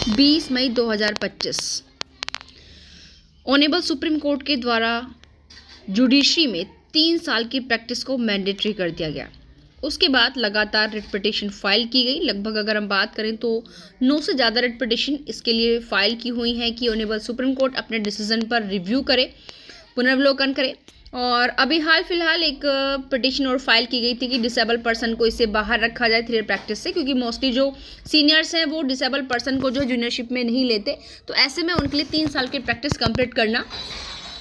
20 मई 2025 honourable supreme court के द्वारा judiciary में 3 साल की प्रैक्टिस को मैंडेटरी कर दिया गया। उसके बाद लगातार रिट पिटीशन फाइल की गई। लगभग अगर हम बात करें तो 9 से ज़्यादा रिट पिटीशन इसके लिए फाइल की हुई हैं कि ऑनेबल सुप्रीम कोर्ट अपने डिसीजन पर रिव्यू करे, पुनर्वलोकन करे। और अभी हाल फिलहाल एक पिटीशन और फाइल की गई थी कि डिसेबल पर्सन को इससे बाहर रखा जाए 3 ईयर प्रैक्टिस से, क्योंकि मोस्टली जो सीनियर्स हैं वो डिसेबल पर्सन को जो जूनियरशिप में नहीं लेते, तो ऐसे में उनके लिए 3 साल की प्रैक्टिस कंप्लीट करना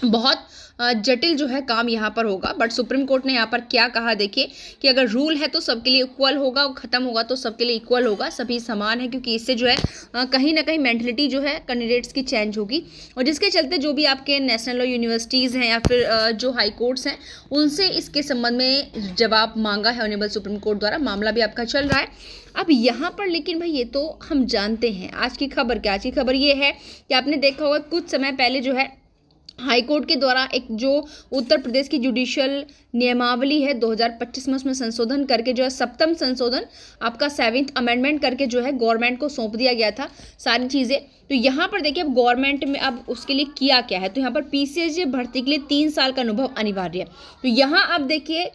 बहुत जटिल जो है काम यहाँ पर होगा। बट सुप्रीम कोर्ट ने यहाँ पर क्या कहा, देखिए कि अगर रूल है तो सबके लिए इक्वल होगा और ख़त्म होगा तो सबके लिए इक्वल होगा, सभी समान है, क्योंकि इससे जो है कहीं ना कहीं मेंटलिटी जो है कैंडिडेट्स की चेंज होगी। और जिसके चलते जो भी आपके नेशनल लॉ यूनिवर्सिटीज़ हैं या फिर जो हाई कोर्ट्स हैं उनसे इसके संबंध में जवाब मांगा है ऑनेबल सुप्रीम कोर्ट द्वारा। मामला भी आपका चल रहा है अब यहाँ पर। लेकिन भाई ये तो हम जानते हैं आज की खबर क्या, आज की खबर ये है कि आपने देखा होगा कुछ समय पहले जो है हाई कोर्ट के द्वारा एक जो उत्तर प्रदेश की जुडिशियल नियमावली है 2025 में उसमें संशोधन करके जो है 7वां संशोधन आपका 7th अमेंडमेंट करके जो है गवर्नमेंट को सौंप दिया गया था सारी चीज़ें। तो यहाँ पर देखिए अब गवर्नमेंट में अब उसके लिए किया क्या है, तो यहाँ पर पीसीएसजे भर्ती के लिए 3 साल का अनुभव अनिवार्य है। तो यहाँ अब देखिए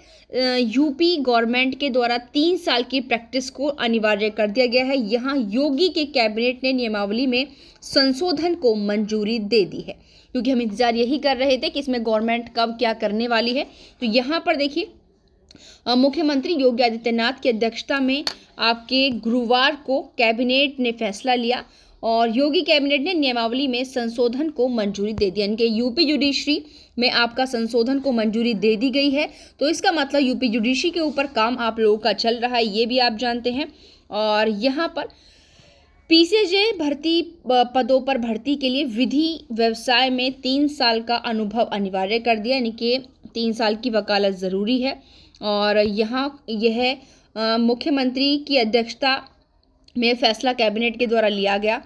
यूपी गवर्नमेंट के द्वारा 3 साल की प्रैक्टिस को अनिवार्य कर दिया गया है। यहाँ योगी के कैबिनेट ने नियमावली में संशोधन को मंजूरी दे दी है, क्योंकि हम इंतजार यही कर रहे थे कि इसमें गवर्नमेंट कब क्या करने वाली है। तो यहाँ पर देखिए मुख्यमंत्री योगी आदित्यनाथ की अध्यक्षता में आपके गुरुवार को कैबिनेट ने फैसला लिया और योगी कैबिनेट ने नियमावली में संशोधन को मंजूरी दे दी, यानी कि यूपी जुडिशरी में आपका संशोधन को मंजूरी दे दी गई है। तो इसका मतलब यूपी जुडिशरी के ऊपर काम आप लोगों का चल रहा है, ये भी आप जानते हैं। और यहाँ पर पीसीएसजे भर्ती पदों पर भर्ती के लिए विधि व्यवसाय में 3 साल का अनुभव अनिवार्य कर दिया, यानी कि 3 साल की वकालत ज़रूरी है। और यहाँ यह मुख्यमंत्री की अध्यक्षता में फैसला कैबिनेट के द्वारा लिया गया।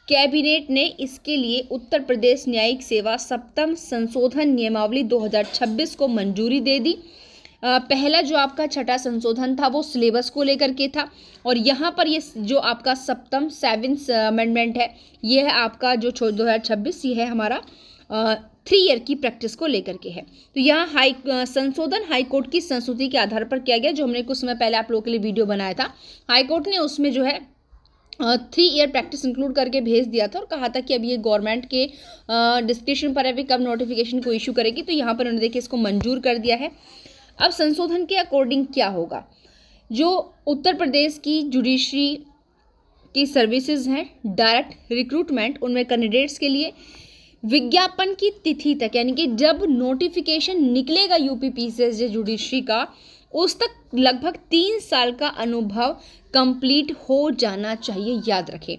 कैबिनेट ने इसके लिए उत्तर प्रदेश न्यायिक सेवा 7वां संशोधन नियमावली 2026 को मंजूरी दे दी। पहला जो आपका 6वां संशोधन था वो सिलेबस को लेकर के था, और यहाँ पर ये जो आपका 7th अमेंडमेंट है ये है आपका जो 2026, ये है हमारा 3 ईयर की प्रैक्टिस को लेकर के है। तो यहाँ संशोधन हाई कोर्ट की संस्तुति के आधार पर किया गया, जो हमने कुछ समय पहले आप लोगों के लिए वीडियो बनाया था। हाई कोर्ट ने उसमें जो है 3 ईयर प्रैक्टिस इंक्लूड करके भेज दिया था और कहा था कि अब ये गवर्नमेंट के डिस्क्रिप्शन पर अभी कब नोटिफिकेशन को इशू करेगी। तो यहाँ पर उन्होंने देखिए इसको मंजूर कर दिया है। अब संशोधन के अकॉर्डिंग क्या होगा, जो उत्तर प्रदेश की जुडिशरी की सर्विसेज हैं डायरेक्ट रिक्रूटमेंट, उनमें कैंडिडेट्स के लिए विज्ञापन की तिथि तक, यानी कि जब नोटिफिकेशन निकलेगा यूपी पीसीएसजे जुडिशरी का उस तक लगभग 3 साल का अनुभव कंप्लीट हो जाना चाहिए। याद रखें,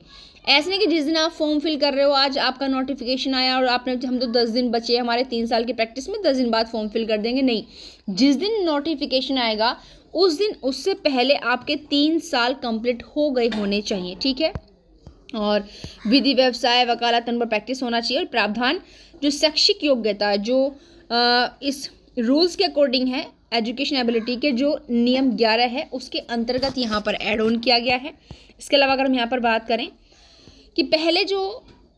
ऐसे नहीं कि जिस दिन आप फॉर्म फिल कर रहे हो आज आपका नोटिफिकेशन आया और आपने हम तो 10 दिन बचे हमारे 3 साल की प्रैक्टिस में, 10 दिन बाद फॉर्म फिल कर देंगे, नहीं। जिस दिन नोटिफिकेशन आएगा उस दिन उससे पहले आपके 3 साल कंप्लीट हो गए होने चाहिए, ठीक है। और विधि व्यवसाय वकालत पर प्रैक्टिस होना चाहिए। और प्रावधान जो शैक्षिक योग्यता जो इस रूल्स के अकॉर्डिंग है, एजुकेशन एबिलिटी के जो नियम 11 है उसके अंतर्गत यहाँ पर ऐड ऑन किया गया है। इसके अलावा अगर हम यहाँ पर बात करें कि पहले जो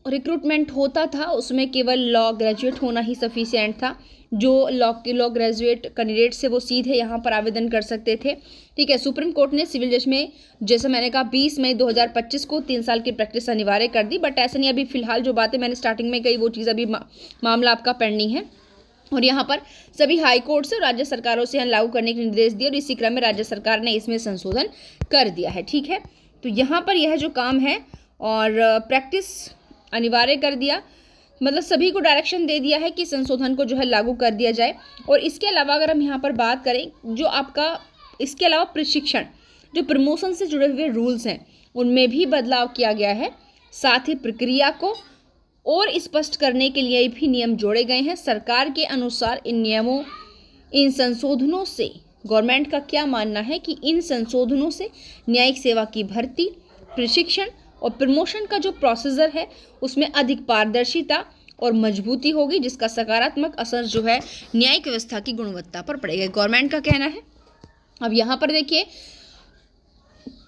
रिक्रूटमेंट होता था उसमें केवल लॉ ग्रेजुएट होना ही सफिशिएंट था। जो लॉ ग्रेजुएट कैंडिडेट से वो सीधे यहाँ पर आवेदन कर सकते थे, ठीक है। सुप्रीम कोर्ट ने सिविल जज में जैसा मैंने कहा 20 मई 2025 को 3 साल की प्रैक्टिस अनिवार्य कर दी। बट ऐसा नहीं, अभी फिलहाल जो बातें मैंने स्टार्टिंग में कही वो चीज़ अभी मामला आपका पेंडिंग है। और यहाँ पर सभी हाई कोर्ट से राज्य सरकारों से लागू करने के निर्देश दिए और इसी क्रम में राज्य सरकार ने इसमें संशोधन कर दिया है, ठीक है। तो यहाँ पर यह जो काम है और प्रैक्टिस अनिवार्य कर दिया, मतलब सभी को डायरेक्शन दे दिया है कि संशोधन को जो है लागू कर दिया जाए। और इसके अलावा अगर हम यहाँ पर बात करें जो आपका इसके अलावा प्रशिक्षण जो प्रमोशन से जुड़े हुए रूल्स हैं उनमें भी बदलाव किया गया है। साथ ही प्रक्रिया को और स्पष्ट करने के लिए भी नियम जोड़े गए हैं। सरकार के अनुसार इन संशोधनों से गवर्नमेंट का क्या मानना है कि इन संशोधनों से न्यायिक सेवा की भर्ती, प्रशिक्षण और प्रमोशन का जो प्रोसीजर है उसमें अधिक पारदर्शिता और मजबूती होगी, जिसका सकारात्मक असर जो है न्यायिक व्यवस्था की गुणवत्ता पर पड़ेगा, गवर्नमेंट का कहना है। अब यहाँ पर देखिए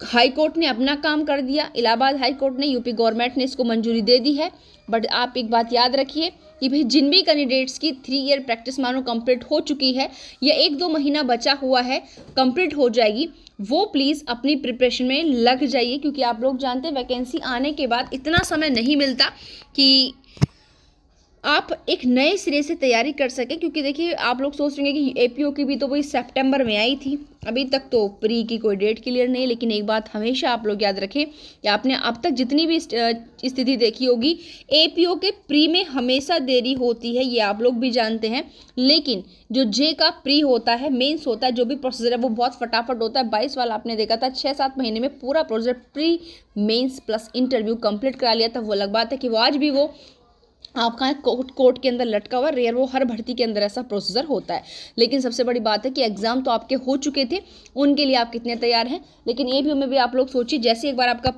हाई कोर्ट ने अपना काम कर दिया, इलाहाबाद हाई कोर्ट ने, यूपी गवर्नमेंट ने इसको मंजूरी दे दी है। बट आप एक बात याद रखिए कि भाई जिन भी कैंडिडेट्स की 3 ईयर प्रैक्टिस मानो कंप्लीट हो चुकी है या 1-2 महीना बचा हुआ है, कंप्लीट हो जाएगी, वो प्लीज़ अपनी प्रिपरेशन में लग जाइए, क्योंकि आप लोग जानते हैं वैकेंसी आने के बाद इतना समय नहीं मिलता कि आप एक नए सिरे से तैयारी कर सकें। क्योंकि देखिए आप लोग सोच रहे हैं कि एपीओ की भी तो वही सितंबर में आई थी, अभी तक तो प्री की कोई डेट क्लियर नहीं। लेकिन एक बात हमेशा आप लोग याद रखें कि आपने अब तक जितनी भी स्थिति देखी होगी, एपीओ के प्री में हमेशा देरी होती है, ये आप लोग भी जानते हैं। लेकिन जो जे का प्री होता है, मेंस होता है, जो भी प्रोसीजर है वो बहुत फटाफट होता है। 22 वाला आपने देखा था 6-7 महीने में पूरा procedure pre mains plus interview complete करा लिया था। वो अलग बात है कि वो आज भी वो आपका कोर्ट के अंदर लटका हुआ, रेयर वो हर भर्ती के अंदर ऐसा प्रोसीजर होता है। लेकिन सबसे बड़ी बात है कि एग्जाम तो आपके हो चुके थे, उनके लिए आप कितने तैयार हैं। लेकिन एपीओ में भी आप लोग सोचिए, जैसे एक बार आपका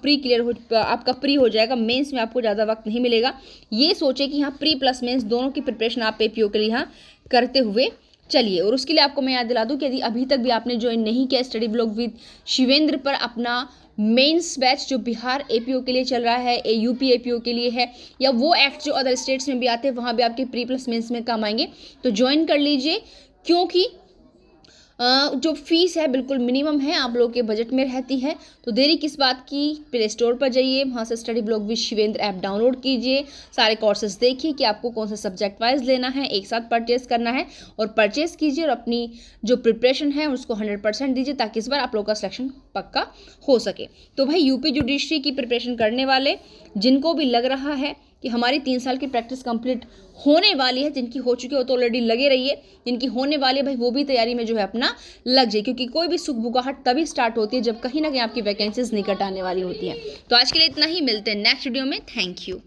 प्री हो जाएगा, मेंस में आपको ज़्यादा वक्त नहीं मिलेगा। ये सोचिए कि हाँ प्री प्लस मेंस दोनों की प्रिपरेशन आप एपीओ के लिए यहाँ करते हुए चलिए। और उसके लिए आपको मैं याद दिला दूं कि यदि अभी तक भी आपने ज्वाइन नहीं किया स्टडी ब्लॉग विद शिवेंद्र पर अपना मेंस बैच जो बिहार एपीओ के लिए चल रहा है, यूपी एपीओ के लिए है, या वो एक्ट जो अदर स्टेट्स में भी आते हैं वहाँ भी आपके प्री प्लस मेंस में काम आएंगे, तो ज्वाइन कर लीजिए। क्योंकि जो फीस है बिल्कुल मिनिमम है, आप लोगों के बजट में रहती है। तो देरी किस बात की, प्ले स्टोर पर जाइए, वहाँ से study blog with Shivendra app download कीजिए, सारे कोर्सेज देखिए कि आपको कौन सा सब्जेक्ट वाइज लेना है, एक साथ परचेज करना है, और परचेज कीजिए और अपनी जो प्रिपरेशन है उसको 100% दीजिए, ताकि इस बार आप लोगों का सिलेक्शन पक्का हो सके। तो भाई यूपी जुडिशरी की प्रिपरेशन करने वाले जिनको भी लग रहा है कि हमारी 3 साल की प्रैक्टिस कंप्लीट होने वाली है, जिनकी हो चुकी हो तो ऑलरेडी लगे रहिए, जिनकी होने वाली है भाई वो भी तैयारी में जो है अपना लग जाए। क्योंकि कोई भी सुखबुगाहट तभी स्टार्ट होती है जब कहीं ना कहीं आपकी वैकेंसीज निकट आने वाली होती हैं। तो आज के लिए इतना ही, मिलते हैं नेक्स्ट वीडियो में। Thank you.